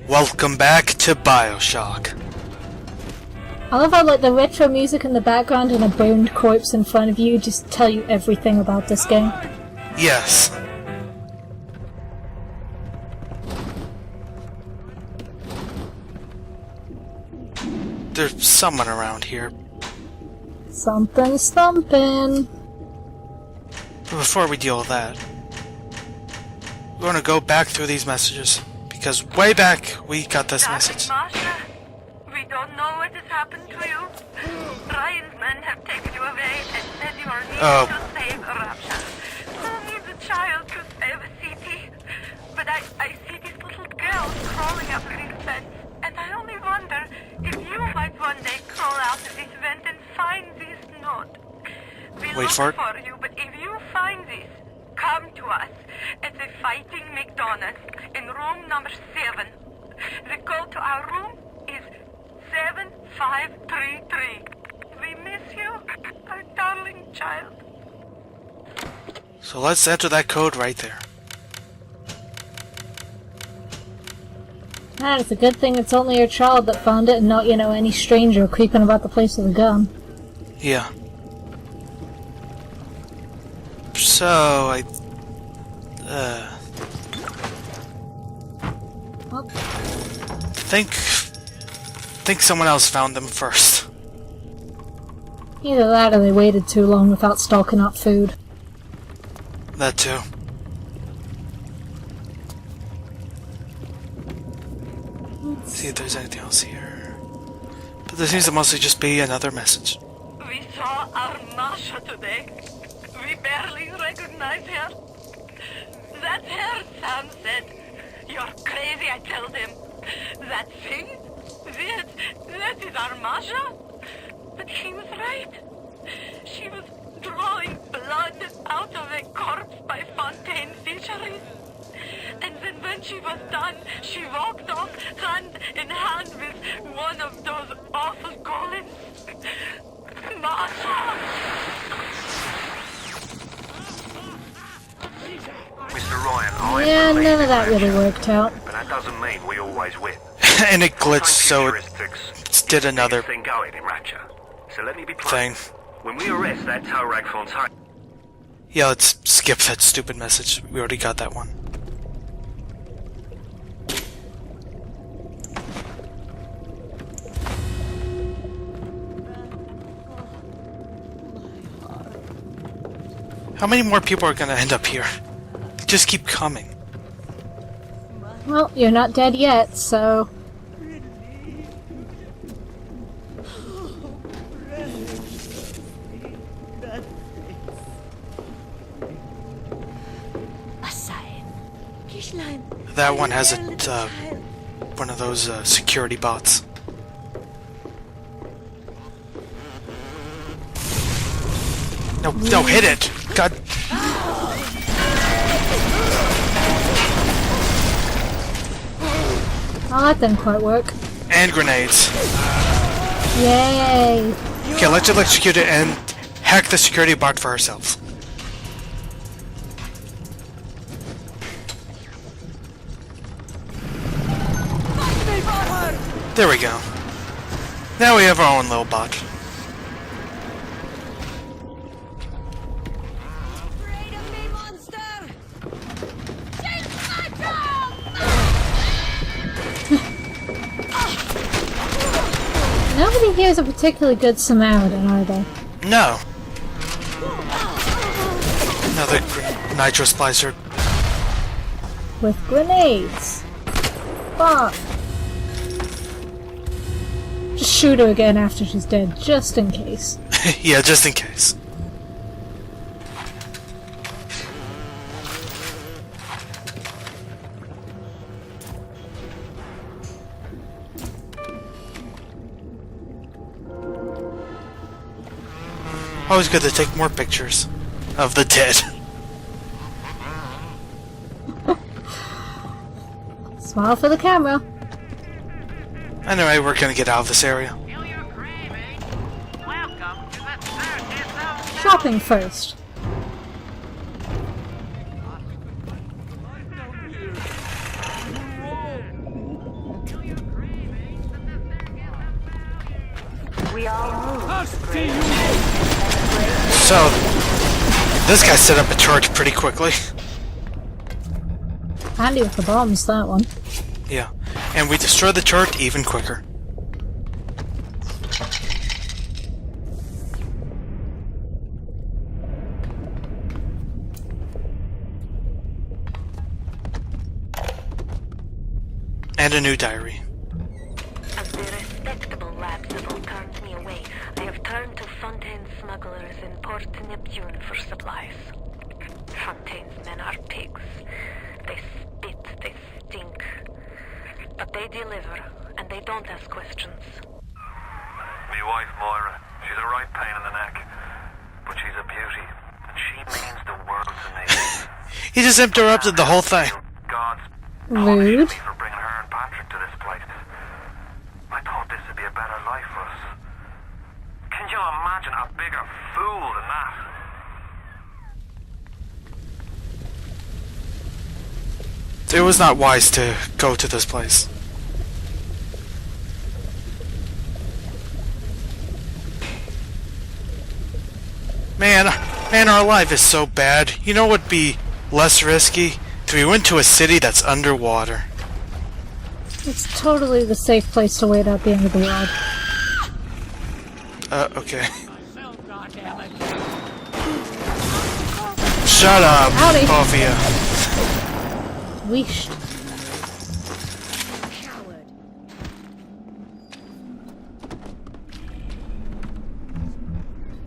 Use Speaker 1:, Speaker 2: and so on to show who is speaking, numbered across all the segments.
Speaker 1: Welcome back to Bioshock.
Speaker 2: I love how, like, the retro music in the background and a burned corpse in front of you just tell you everything about this game.
Speaker 1: Yes. There's someone around here.
Speaker 2: Something's thumping.
Speaker 1: But before we deal with that, we're gonna go back through these messages. Because way back, we got this message.
Speaker 3: Masha, we don't know what has happened to you. Ryan's men have taken you away and said you are needed to save Rapture. Who needs a child to save a city? But I see these little girls crawling up this fence, and I only wonder if you might one day crawl out of this vent and find this note. We
Speaker 1: Wait
Speaker 3: look
Speaker 1: for it.
Speaker 3: for you, but if you find this, come to us at the Fighting McDonald's in room number 7. The code to our room is 7533. We miss you, our darling child.
Speaker 1: So let's enter that code right there.
Speaker 2: Ah, it's a good thing it's only your child that found it and not, any stranger creeping about the place with a gun.
Speaker 1: Yeah. So,
Speaker 2: Well,
Speaker 1: think someone else found them first.
Speaker 2: either that or they waited too long without stocking up food.
Speaker 1: That too. Let's see if there's anything else here. But there seems to mostly just be another message.
Speaker 3: We saw our Masha today. We barely recognize her. That's her, Sam said. You're crazy, I told him. That thing? That is our Masha? But he was right. She was drawing blood out of a corpse by Fontaine Fisheries. And then when she was done, she walked off hand in hand with one of those awful golems. Masha!
Speaker 4: Mr. Ryan,
Speaker 2: Yeah, none of that really worked out.
Speaker 4: But that doesn't mean we always win.
Speaker 1: And it glitched, so it
Speaker 4: Heuristics
Speaker 1: did another
Speaker 4: thing going in Rapture. So let me be plain.
Speaker 1: thing.
Speaker 4: When we arrest that tow rag Fontaine,
Speaker 1: Yeah, let's skip that stupid message. We already got that one. How many more people are gonna end up here? They just keep coming.
Speaker 2: Well, you're not dead yet, so...
Speaker 1: That one has a one of those security bots. No, hit it! God.
Speaker 2: Oh, that didn't quite work.
Speaker 1: And grenades.
Speaker 2: Yay!
Speaker 1: Okay, let's electrocute it and hack the security bot for ourselves. There we go. Now we have our own little bot.
Speaker 2: Nobody here is a particularly good Samaritan, are they?
Speaker 1: No. Another nitro splicer.
Speaker 2: With grenades. Fuck. Just shoot her again after she's dead, just in case.
Speaker 1: Yeah, just in case. Always good to take more pictures of the dead.
Speaker 2: Smile for the camera.
Speaker 1: Anyway, we're gonna get out of this area.
Speaker 2: Shopping first.
Speaker 3: We all move.
Speaker 1: So, this guy set up a charge pretty quickly.
Speaker 2: Handy with the bombs, that one.
Speaker 1: Yeah, and we destroyed the turret even quicker. And a new diary.
Speaker 3: As the respectable lab civil turns me away, I have turned to Fontaine smugglers in Port Neptune for supplies. Fontaine's men are pigs. They spit, they stink. But they deliver, and they don't ask questions.
Speaker 4: My wife, Moira, she's a right pain in the neck. But she's a beauty, and she means the world to me.
Speaker 1: He just interrupted the whole thing.
Speaker 4: God's
Speaker 2: Rude.
Speaker 4: for bringing her and Patrick to this place. I thought this would be a better life for us. Can you imagine a bigger fool than that?
Speaker 1: It was not wise to go to this place. Man, our life is so bad. You know what would be less risky? If we went to a city that's underwater.
Speaker 2: It's totally the safe place to wait at the end of the world.
Speaker 1: Okay. Shut up,
Speaker 2: Howdy.
Speaker 1: both of you.
Speaker 2: Weesh.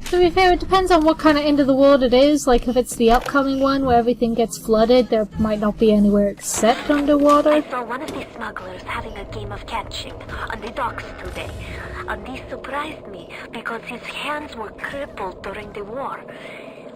Speaker 2: To be fair, it depends on what kind of end of the world it is. Like, if it's the upcoming one where everything gets flooded, there might not be anywhere except underwater.
Speaker 3: I saw one of the smugglers having a game of catching on the docks today. And this surprised me because his hands were crippled during the war.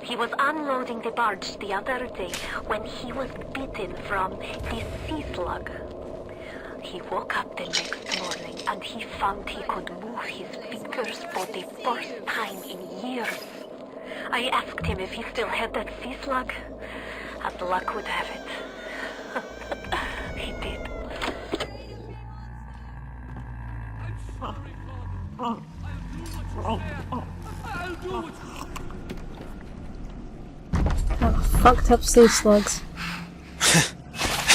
Speaker 3: He was unloading the barge the other day when he was bitten from the sea slug. He woke up the next morning and he found he could move his fingers for the first time in years. I asked him if he still had that sea slug. As luck would have it, he did.
Speaker 2: Oh, fucked up sea slugs.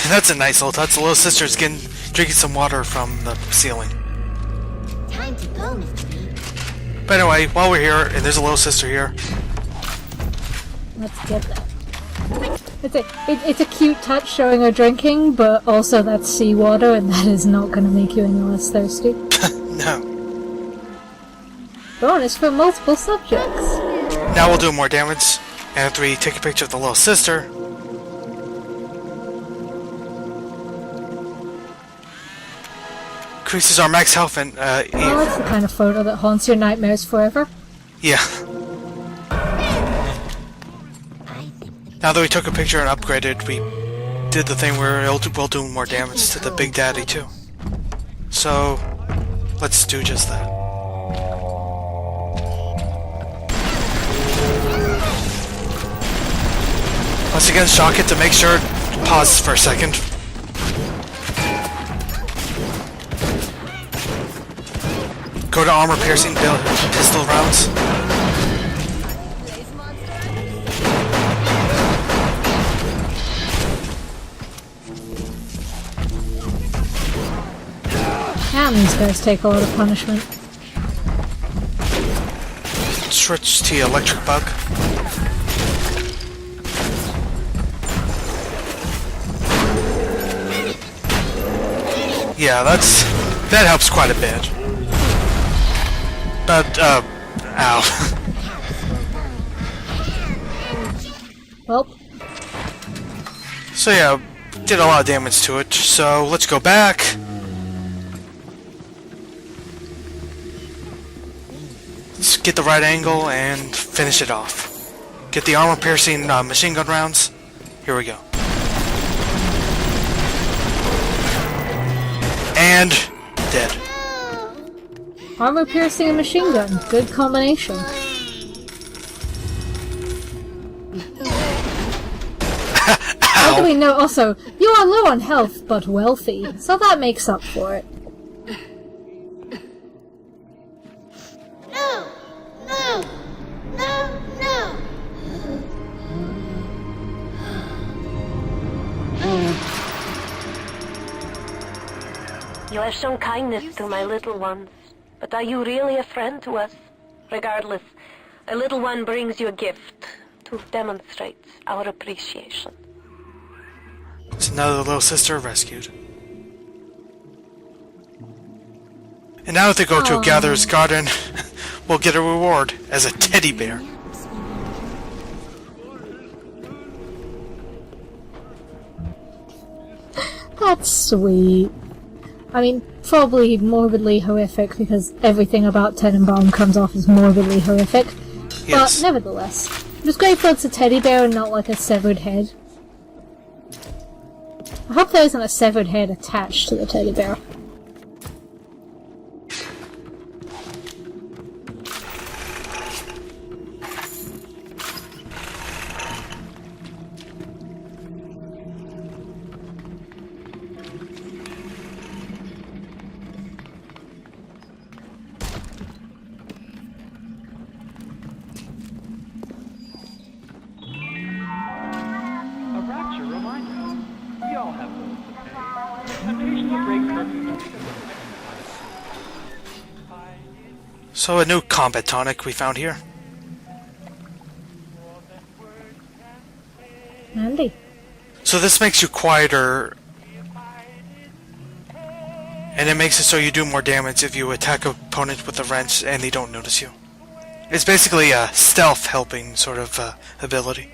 Speaker 1: That's a nice little touch. The little sister's drinking some water from the ceiling.
Speaker 5: Time to go, Mr. B.
Speaker 1: But anyway, while we're here, and there's a little sister here.
Speaker 2: Let's get that. It's a cute touch showing her drinking, but also that's seawater, and that is not going to make you any less thirsty.
Speaker 1: No.
Speaker 2: Bonus for multiple subjects.
Speaker 1: Now we'll do more damage. And after we take a picture of the little sister, increases our max health and
Speaker 2: Well, that's the kind of photo that haunts your nightmares forever.
Speaker 1: yeah. Now that we took a picture and upgraded, we did the thing where we'll do more damage to the Big Daddy too. So let's do just that. Once again, shock it to make sure it pauses for a second. Go to armor piercing pistol rounds.
Speaker 2: Damn, these guys take a lot of punishment.
Speaker 1: Switch to electric bug. Yeah, that helps quite a bit. But, ow.
Speaker 2: Well,
Speaker 1: So yeah, did a lot of damage to it, so let's go back. Let's get the right angle and finish it off. Get the armor piercing machine gun rounds. Here we go. And dead.
Speaker 2: armor piercing and machine gun. Good combination. How do we know? Also, you are low on health, but wealthy, so that makes up for it.
Speaker 3: You have shown kindness to my little ones, but are you really a friend to us? Regardless, a little one brings you a gift to demonstrate our appreciation.
Speaker 1: So now the little sister rescued. And now if they go to a gatherer's garden, we'll get a reward as a teddy bear.
Speaker 2: That's sweet. I mean, probably morbidly horrific because everything about Tenenbaum comes off as morbidly horrific.
Speaker 1: Yes.
Speaker 2: But nevertheless, I'm just grateful it's a teddy bear and not like a severed head. I hope there isn't a severed head attached to the teddy bear.
Speaker 6: A Rapture reminder. We all have bills to pay. And occasionally break curfew.
Speaker 1: So a new combat tonic we found here.
Speaker 2: Handy.
Speaker 1: So this makes you quieter, and it makes it so you do more damage if you attack opponents with the wrench and they don't notice you. It's basically a stealth helping sort of ability.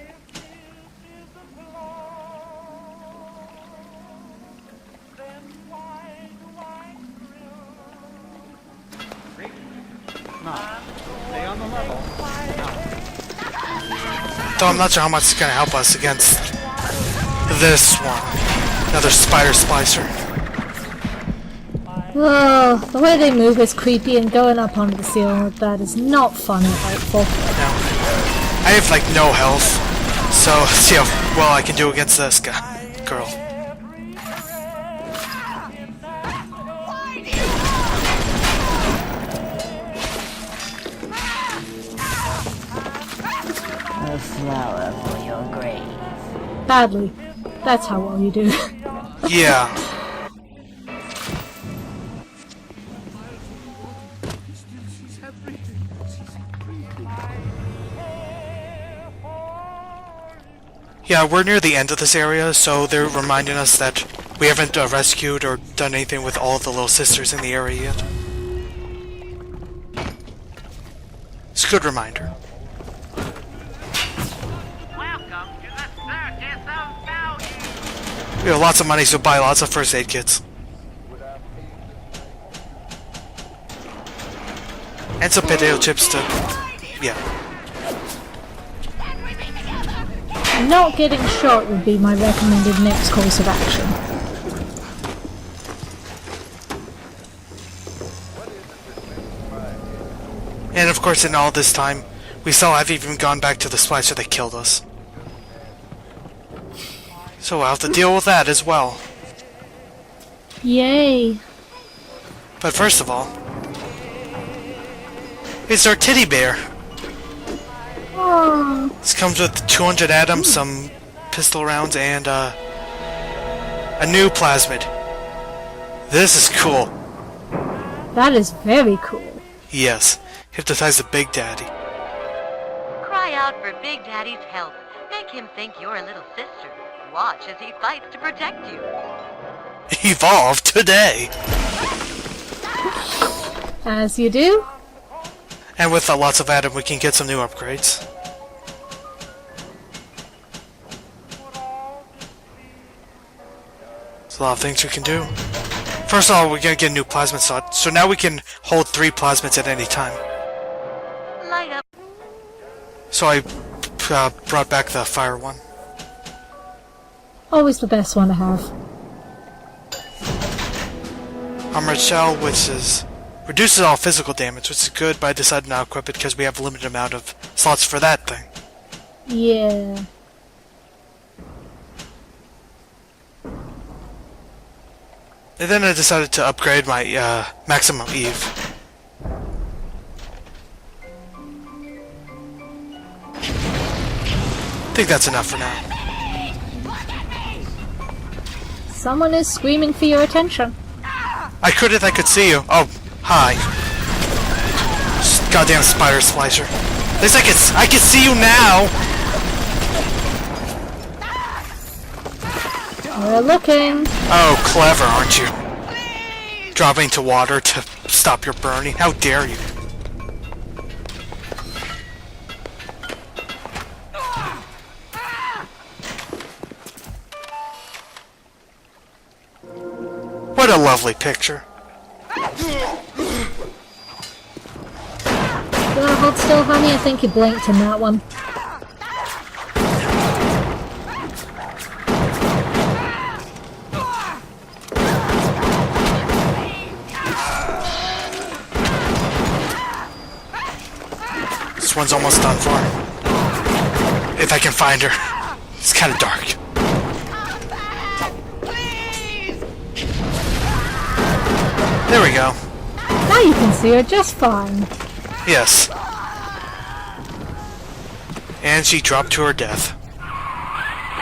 Speaker 6: Stay on the level.
Speaker 1: Though I'm not sure how much it's going to help us against this one. Another spider splicer.
Speaker 2: Oh, the way they move is creepy, and going up onto the ceiling like that is not fun or helpful.
Speaker 1: No. I have like no health, so let's see how well I can do against this guy. Girl.
Speaker 5: A flower for your grave.
Speaker 2: Badly. That's how well you do.
Speaker 1: Yeah. Yeah, we're near the end of this area, so they're reminding us that we haven't rescued or done anything with all of the little sisters in the area yet. It's a good reminder.
Speaker 4: Welcome to the Circus of Value.
Speaker 1: We have lots of money, so buy lots of first aid kits. And some potato chips to... yeah.
Speaker 2: Not getting shot would be my recommended next course of action.
Speaker 1: And of course in all this time, we still haven't even gone back to the splicer that killed us. So we'll have to deal with that as well.
Speaker 2: Yay.
Speaker 1: But first of all, it's our teddy bear.
Speaker 2: Oh,
Speaker 1: This comes with 200 atoms, some pistol rounds, and a new plasmid. This is cool.
Speaker 2: that is very cool.
Speaker 1: Yes, hypnotize the Big Daddy.
Speaker 7: Cry out for Big Daddy's help. Make him think you're a little sister. Watch as he fights to protect you.
Speaker 1: Evolve today!
Speaker 2: As you do.
Speaker 1: And with lots of atom, we can get some new upgrades. There's a lot of things we can do. First of all, we're gonna get a new plasmid slot, so now we can hold 3 plasmids at any time.
Speaker 7: Light up.
Speaker 1: So I brought back the fire one.
Speaker 2: Always the best one to have.
Speaker 1: Armored shell, which is reduces all physical damage, which is good, but I decided not to equip it because we have a limited amount of slots for that thing.
Speaker 2: Yeah.
Speaker 1: And then I decided to upgrade my maximum Eve. I think that's enough for now.
Speaker 2: Someone is screaming for your attention.
Speaker 1: I couldn't. I could see you. Oh, hi. Goddamn spider splicer. At least I can see you now.
Speaker 2: We're looking.
Speaker 1: Oh, clever, aren't you? Dropping into water to stop your burning. How dare you? What a lovely picture.
Speaker 2: Hold still, honey. I think you blinked in that one.
Speaker 1: This one's almost done for. If I can find her. It's kind of dark. There we go.
Speaker 2: Now you can see her just fine.
Speaker 1: Yes. And she dropped to her death.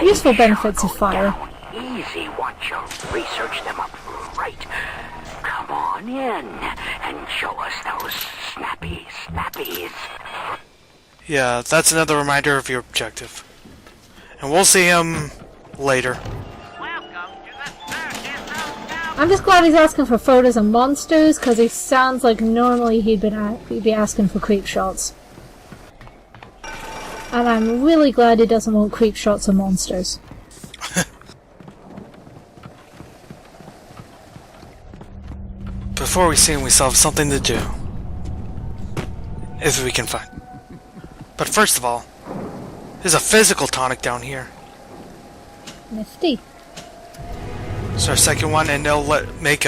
Speaker 2: Useful benefits of fire.
Speaker 8: Easy once you research them up right. Come on in and show us those snappies.
Speaker 1: Yeah, that's another reminder of your objective. And we'll see him later.
Speaker 2: I'm just glad he's asking for photos of monsters, because he sounds like normally he'd be asking for creep shots. And I'm really glad he doesn't want creep shots of monsters.
Speaker 1: Before we see him, we still have something to do. If we can find. But first of all, there's a physical tonic down here.
Speaker 2: Nifty.
Speaker 1: So our second one, and they'll make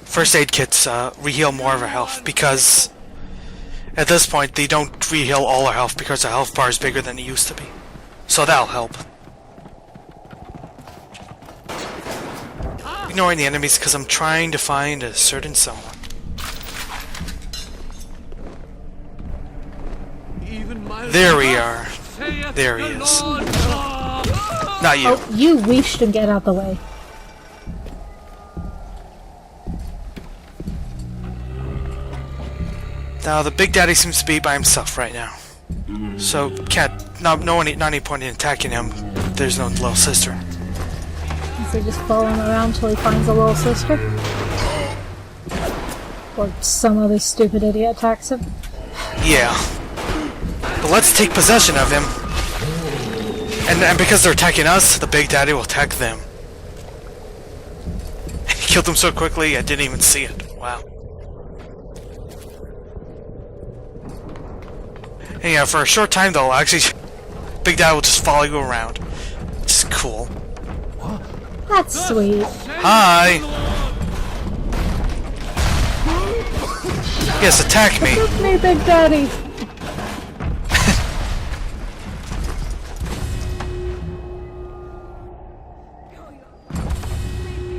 Speaker 1: first aid kits re-heal more of our health, because at this point they don't re-heal all our health because our health bar is bigger than it used to be. So that'll help. Ignoring the enemies because I'm trying to find a certain someone. There we are. There he is. Not you.
Speaker 2: Oh, you wished and get out the way.
Speaker 1: Now the Big Daddy seems to be by himself right now. So not any point in attacking him. There's no little sister.
Speaker 2: Is he just following around till he finds a little sister? Or some other stupid idiot attacks him?
Speaker 1: Yeah. But let's take possession of him. And because they're attacking us, the Big Daddy will attack them. He killed them so quickly I didn't even see it. Wow. And yeah, for a short time though, actually, Big Daddy will just follow you around. Which is cool.
Speaker 2: That's sweet.
Speaker 1: Hi! Yes, attack me!
Speaker 2: Look me, Big Daddy!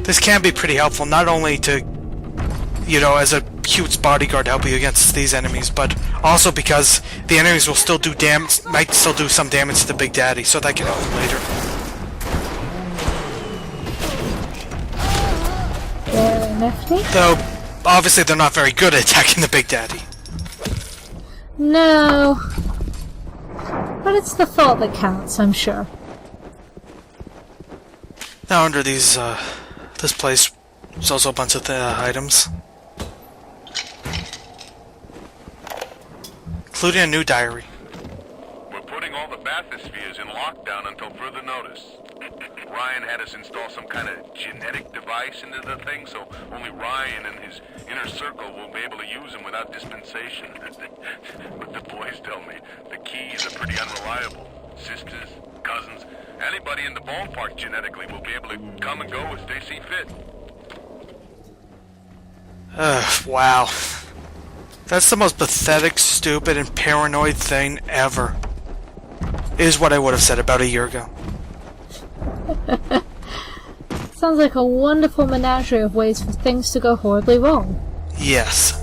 Speaker 1: This can be pretty helpful, not only to, you know, as a cute bodyguard to help you against these enemies, but also because the enemies will still do damage, might still do some damage to the Big Daddy, so that can help you later.
Speaker 2: Very nifty.
Speaker 1: Though, obviously they're not very good at attacking the Big Daddy.
Speaker 2: No. But it's the thought that counts, I'm sure.
Speaker 1: Now under these, this place, there's also a bunch of items. Including a new diary.
Speaker 4: We're putting all the bathyspheres in lockdown until further notice. Ryan had us install some kind of genetic device into the thing, so only Ryan and his inner circle will be able to use them without dispensation. But the boys tell me the keys are pretty unreliable. Sisters, cousins, anybody in the ballpark genetically will be able to come and go as they see fit.
Speaker 1: Wow. That's the most pathetic, stupid, and paranoid thing ever. Is what I would have said about a year ago.
Speaker 2: Sounds like a wonderful menagerie of ways for things to go horribly wrong.
Speaker 1: Yes.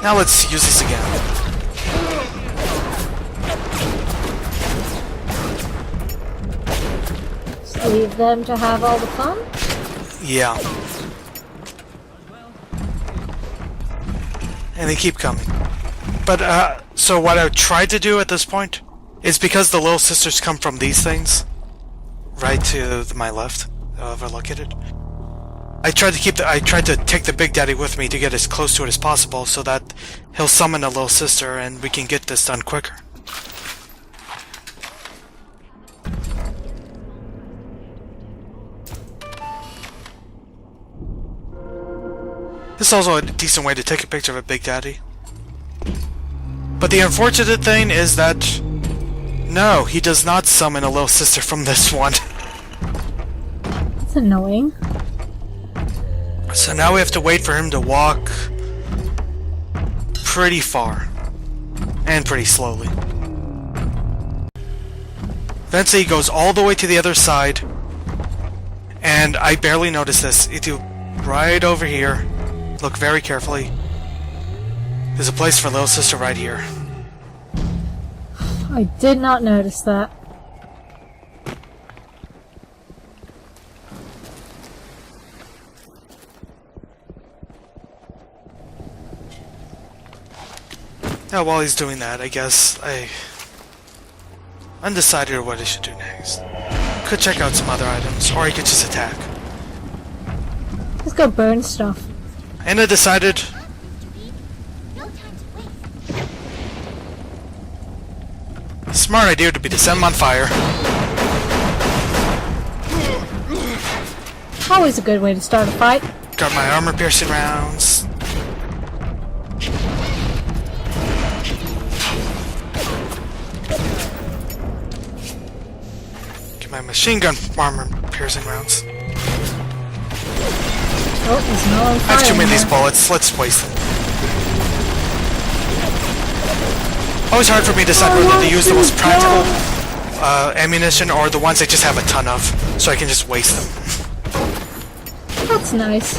Speaker 1: Now let's use this again.
Speaker 2: Just leave them to have all the fun?
Speaker 1: Yeah. And they keep coming. But, so what I tried to do at this point is because the little sisters come from these things, right to my left, however I look at it. I tried to take the Big Daddy with me to get as close to it as possible so that he'll summon a little sister and we can get this done quicker. This is also a decent way to take a picture of a Big Daddy. But the unfortunate thing is that no, he does not summon a little sister from this one.
Speaker 2: That's annoying.
Speaker 1: So now we have to wait for him to walk pretty far. And pretty slowly. Eventually he goes all the way to the other side. And I barely noticed this. If you right over here, look very carefully. There's a place for little sister right here.
Speaker 2: I did not notice that.
Speaker 1: Now while he's doing that, I guess undecided what I should do next. Could check out some other items, or he could just attack.
Speaker 2: Let's go burn stuff.
Speaker 1: And I decided
Speaker 5: No time to wait.
Speaker 1: smart idea would be to set him on fire.
Speaker 2: Always a good way to start a fight.
Speaker 1: Got my armor-piercing rounds. Get my machine gun armor-piercing rounds.
Speaker 2: Oh, he's not on
Speaker 1: I
Speaker 2: fire
Speaker 1: have too many of these
Speaker 2: anymore.
Speaker 1: bullets. Let's waste them. Always hard for me to decide whether to use the most practical ammunition or the ones I just have a ton of, so I can just waste them.
Speaker 2: That's nice.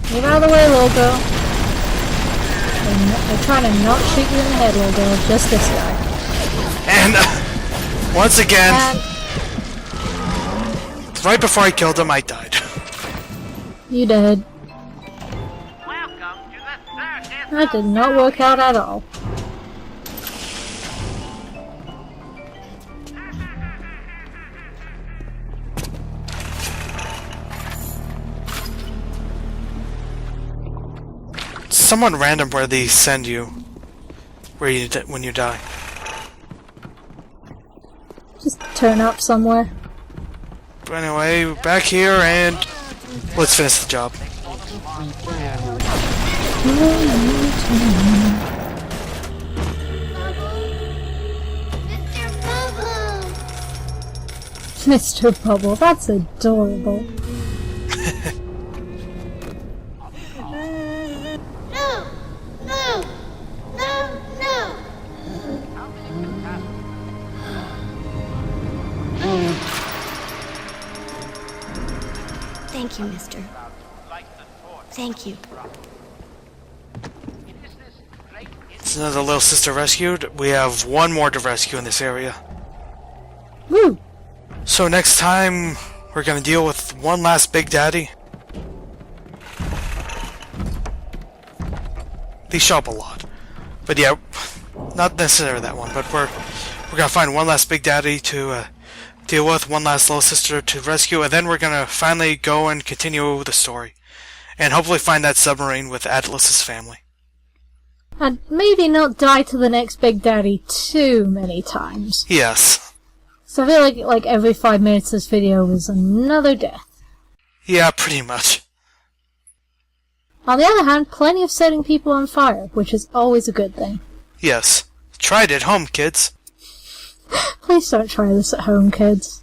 Speaker 2: Get out of the way, little girl. They're trying to not shoot you in the head, little girl. Just this guy.
Speaker 1: And once again,
Speaker 2: And
Speaker 1: right before I killed him, I died.
Speaker 2: you did.
Speaker 8: Welcome to the circus.
Speaker 2: That did not work out at all.
Speaker 1: Somewhat random where they send you, when you die.
Speaker 2: Just turn up somewhere.
Speaker 1: But anyway, back here and let's finish the job.
Speaker 5: Mr. Bubble!
Speaker 2: Mr. Bubble, that's adorable.
Speaker 5: No! No! No! No! Thank you, mister. Thank you.
Speaker 1: It's another little sister rescued. We have one more to rescue in this area.
Speaker 2: Woo!
Speaker 1: So next time, we're gonna deal with one last Big Daddy. They show up a lot. But yeah, not necessarily that one, but we're gonna find one last Big Daddy to deal with, one last little sister to rescue, and then we're gonna finally go and continue the story. And hopefully find that submarine with Atlas's family.
Speaker 2: And maybe not die to the next Big Daddy too many times.
Speaker 1: Yes.
Speaker 2: So I feel like every 5 minutes this video was another death.
Speaker 1: Yeah, pretty much.
Speaker 2: On the other hand, plenty of setting people on fire, which is always a good thing.
Speaker 1: Yes. Try it at home, kids.
Speaker 2: Please don't try this at home, kids.